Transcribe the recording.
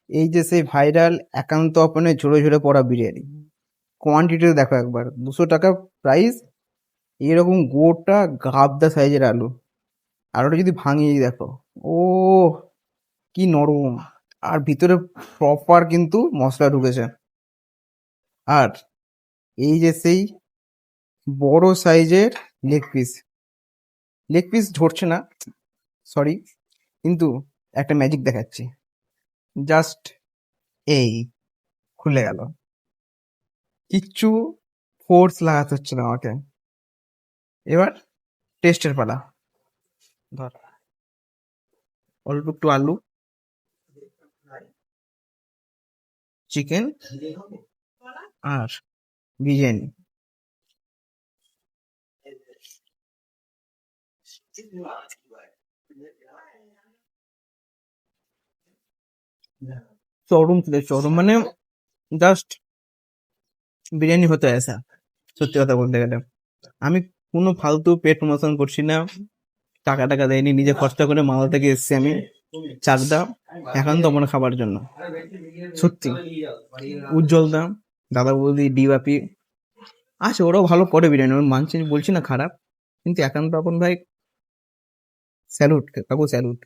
এই যে সেই ভাইরাল একান্ত আপনের ঝরে ঝরে পড়া বিরিয়ানি, কোয়ান্টিটি দেখো একবার, 200 টাকা প্রাইস। এরকম গোটা গাবদা সাইজের আলু, আর ওটা যদি ভাঙিয়ে দেখো, ও কি নরম, আর ভিতরে প্রপার কিন্তু মশলা ঢুকেছে। আর এই যে সেই বড় সাইজের লেগ পিস, লেগ পিস ঝরছে না, সরি, কিন্তু একটা ম্যাজিক দেখাচ্ছি, জাস্ট এই খুলে গেল, কিচ্ছু ফোর্স লাগাতে হচ্ছে না আমাকে। এবার টেস্টের পালা, ধর অল্প একটু আলু, চিকেন আর বিরিয়ানি। চরম ছিল, চরম মানে জাস্ট বিরিয়ানি হতে আসা। সত্যি কথা বলতে গেলে আমি কোনো ফালতু পেট প্রমোশন করছি না, টাকা টাকা দেয়নি, নিজে খরচা করে মালদা থেকে এসছি আমি চাকদা একান্ত মনে খাবার জন্য। সত্যি উজ্জ্বল দাম, দাদা বৌদি, ডিবাপি আছে, ওরাও ভালো করে বিরিয়ানি, আমি মানছি, বলছি না খারাপ, কিন্তু একান্ত আপন ভাই স্যালুট, কাকু স্যালুট।